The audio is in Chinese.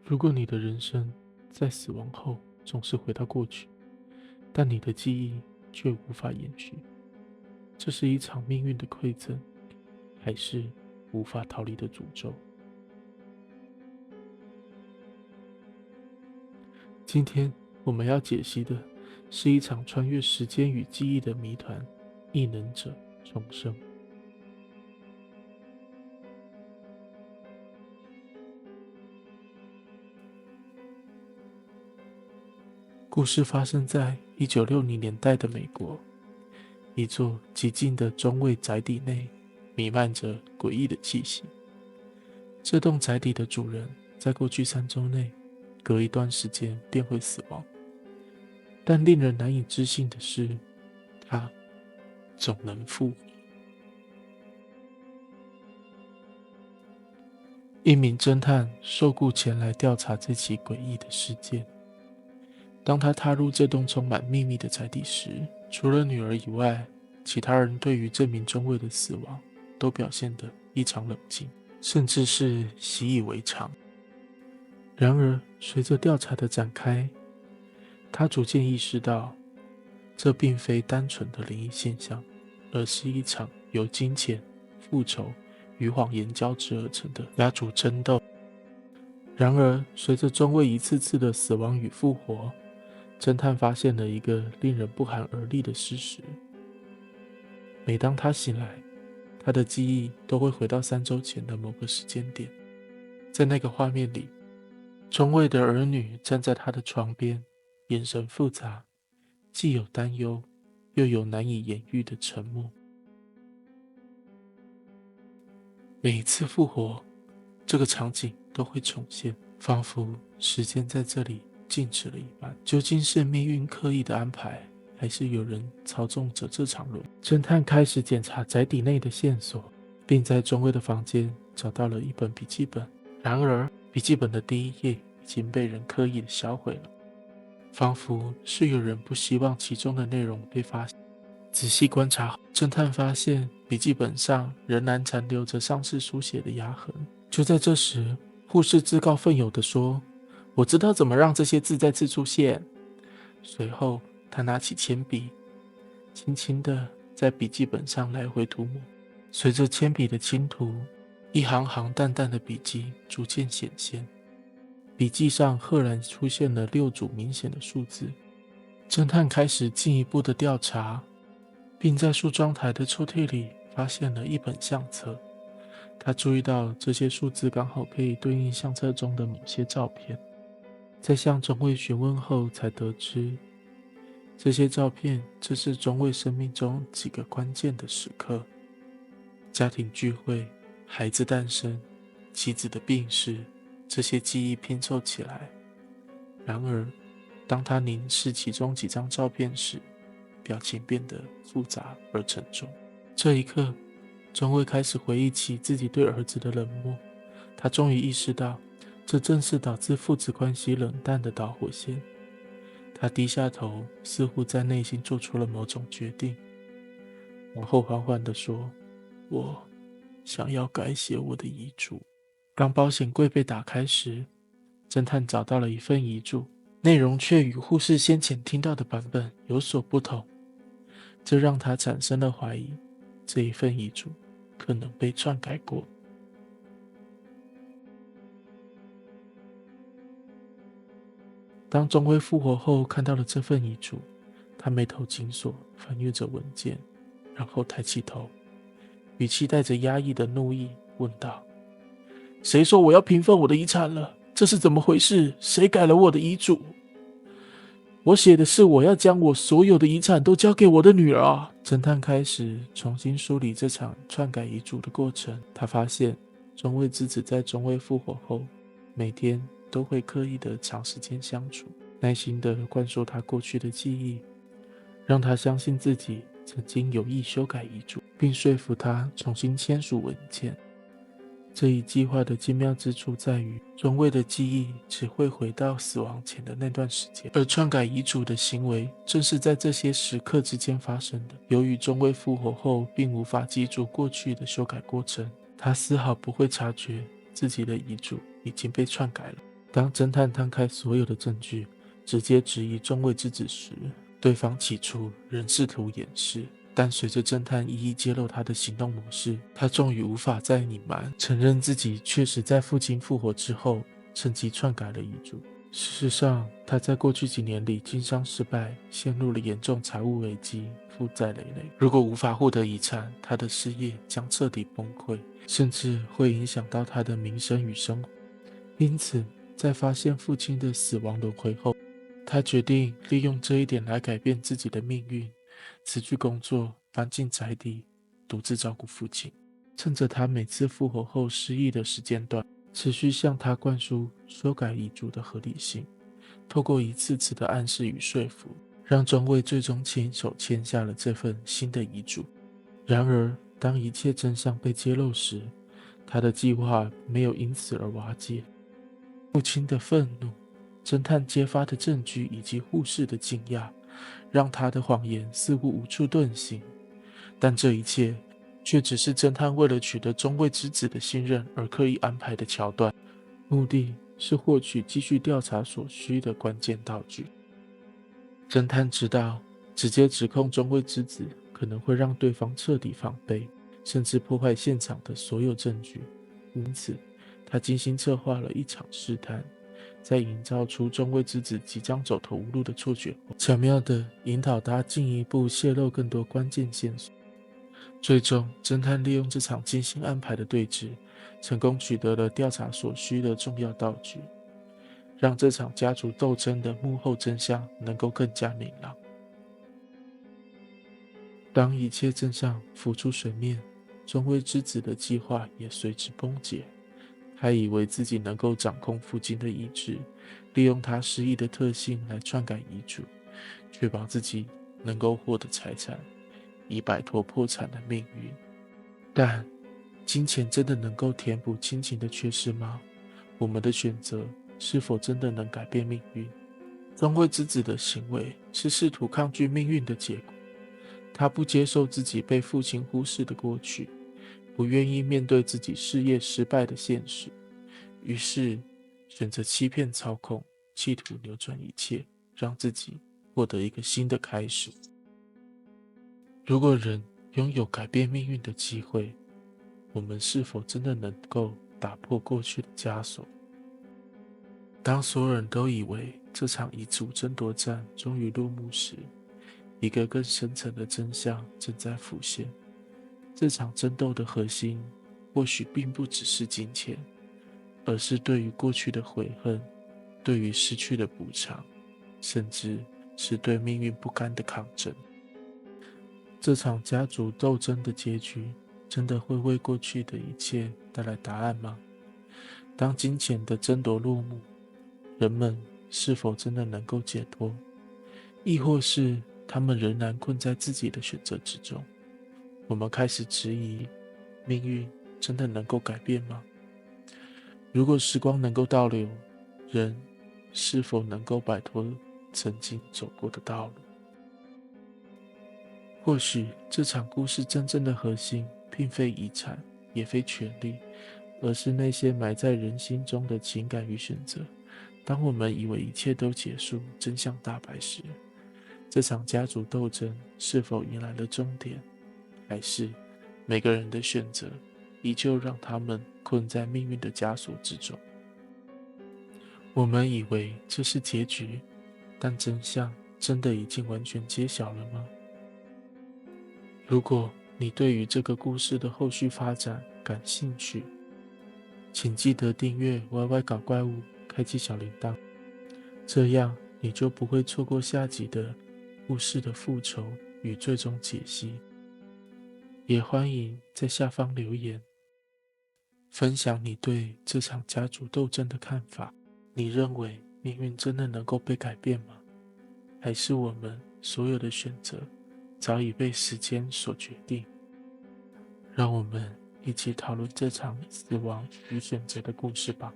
如果你的人生在死亡后总是回到过去，但你的记忆却无法延续，这是一场命运的馈赠，还是无法逃离的诅咒？今天我们要解析的是一场穿越时间与记忆的谜团——异能者重生。故事发生在1960年代的美国，一座寂静的中卫宅邸内弥漫着诡异的气息。这栋宅邸的主人在过去3周内隔一段时间便会死亡，但令人难以置信的是，他总能复活。一名侦探受雇前来调查这起诡异的事件。当他踏入这栋充满秘密的宅邸时，除了女儿以外，其他人对于这名中尉的死亡都表现得异常冷静，甚至是习以为常。然而，随着调查的展开，他逐渐意识到，这并非单纯的灵异现象，而是一场由金钱、复仇与谎言交织而成的家族争斗。然而，随着中尉一次次的死亡与复活，侦探发现了一个令人不寒而栗的事实：每当他醒来，他的记忆都会回到3周前的某个时间点。在那个画面里，中尉的儿女站在他的床边，眼神复杂，既有担忧，又有难以言喻的沉默。每一次复活，这个场景都会重现，仿佛时间在这里静止了一般。究竟是命运刻意的安排，还是有人操纵着这场轮？侦探开始检查宅邸内的线索，并在中尉的房间找到了一本笔记本。然而，笔记本的第1页已经被人刻意的销毁了，仿佛是有人不希望其中的内容被发现。仔细观察后，侦探发现笔记本上仍然残留着上次书写的压痕。就在这时，护士自告奋勇地说：“我知道怎么让这些字再次出现。”随后，他拿起铅笔，轻轻地在笔记本上来回涂抹。随着铅笔的轻涂，一行行淡淡的笔迹逐渐显现。笔记上赫然出现了6组明显的数字。侦探开始进一步的调查，并在梳妆台的抽屉里发现了一本相册。他注意到这些数字刚好可以对应相册中的某些照片。在向中尉询问后，才得知这些照片正是中尉生命中几个关键的时刻：家庭聚会、孩子诞生、妻子的病逝。这些记忆拼凑起来。然而，当他凝视其中几张照片时，表情变得复杂而沉重。这一刻，中尉开始回忆起自己对儿子的冷漠。他终于意识到，这正是导致父子关系冷淡的导火线。他低下头，似乎在内心做出了某种决定，然后缓缓地说：“我想要改写我的遗嘱。”当保险柜被打开时，侦探找到了一份遗嘱，内容却与护士先前听到的版本有所不同。这让他产生了怀疑，这一份遗嘱可能被篡改过。当中尉复活后看到了这份遗嘱，他眉头紧锁，翻阅着文件，然后抬起头，语气带着压抑的怒意问道：“谁说我要平分我的遗产了？这是怎么回事？谁改了我的遗嘱？我写的是我要将我所有的遗产都交给我的女儿啊！”侦探开始重新梳理这场篡改遗嘱的过程。他发现中尉之子在中尉复活后，每天都会刻意的长时间相处，耐心的灌输他过去的记忆，让他相信自己曾经有意修改遗嘱，并说服他重新签署文件。这一计划的精妙之处在于，中尉的记忆只会回到死亡前的那段时间，而篡改遗嘱的行为正是在这些时刻之间发生的。由于中尉复活后并无法记住过去的修改过程，他丝毫不会察觉自己的遗嘱已经被篡改了。当侦探摊开所有的证据，直接质疑中尉之子时，对方起初仍试图掩饰，但随着侦探一一揭露他的行动模式，他终于无法再隐瞒，承认自己确实在父亲复活之后，趁机篡改了遗嘱。事实上，他在过去几年里经商失败，陷入了严重财务危机，负债累累。如果无法获得遗产，他的事业将彻底崩溃，甚至会影响到他的名声与生活。因此，在发现父亲的死亡轮回后，他决定利用这一点来改变自己的命运，辞去工作，搬进宅邸，独自照顾父亲。趁着他每次复活后失忆的时间段，持续向他灌输修改遗嘱的合理性，透过一次次的暗示与说服，让中尉最终亲手签下了这份新的遗嘱。然而，当一切真相被揭露时，他的计划没有因此而瓦解。父亲的愤怒、侦探揭发的证据以及护士的惊讶，让他的谎言似乎无处遁形。但这一切却只是侦探为了取得中尉之子的信任而刻意安排的桥段，目的是获取继续调查所需的关键道具。侦探知道，直接指控中尉之子可能会让对方彻底防备，甚至破坏现场的所有证据，因此他精心策划了一场试探，在营造出中尉之子即将走投无路的错觉后，巧妙地引导他进一步泄露更多关键线索。最终，侦探利用这场精心安排的对峙，成功取得了调查所需的重要道具，让这场家族斗争的幕后真相能够更加明朗。当一切真相浮出水面，中尉之子的计划也随之崩解。他以为自己能够掌控父亲的意志，利用他失忆的特性来篡改遗嘱，确保自己能够获得财产，以摆脱破产的命运。但金钱真的能够填补亲情的缺失吗？我们的选择是否真的能改变命运？中尉之子的行为是试图抗拒命运的结果，他不接受自己被父亲忽视的过去，不愿意面对自己事业失败的现实，于是选择欺骗操控，企图扭转一切，让自己获得一个新的开始。如果人拥有改变命运的机会，我们是否真的能够打破过去的枷锁？当所有人都以为这场遗嘱争夺战终于落幕时，一个更深层的真相正在浮现。这场争斗的核心或许并不只是金钱，而是对于过去的悔恨，对于失去的补偿，甚至是对命运不甘的抗争。这场家族斗争的结局真的会为过去的一切带来答案吗？当金钱的争夺落幕，人们是否真的能够解脱？亦或是他们仍然困在自己的选择之中？我们开始质疑，命运真的能够改变吗？如果时光能够倒流，人是否能够摆脱曾经走过的道路？或许这场故事真正的核心，并非遗产，也非权力，而是那些埋在人心中的情感与选择。当我们以为一切都结束，真相大白时，这场家族斗争是否迎来了终点，还是每个人的选择依旧让他们困在命运的枷锁之中？我们以为这是结局，但真相真的已经完全揭晓了吗？如果你对于这个故事的后续发展感兴趣，请记得订阅 YY 搞怪物，开启小铃铛，这样你就不会错过下集的故事的复仇与最终解析。也欢迎在下方留言，分享你对这场家族斗争的看法。你认为命运真的能够被改变吗？还是我们所有的选择早已被时间所决定？让我们一起讨论这场死亡与选择的故事吧。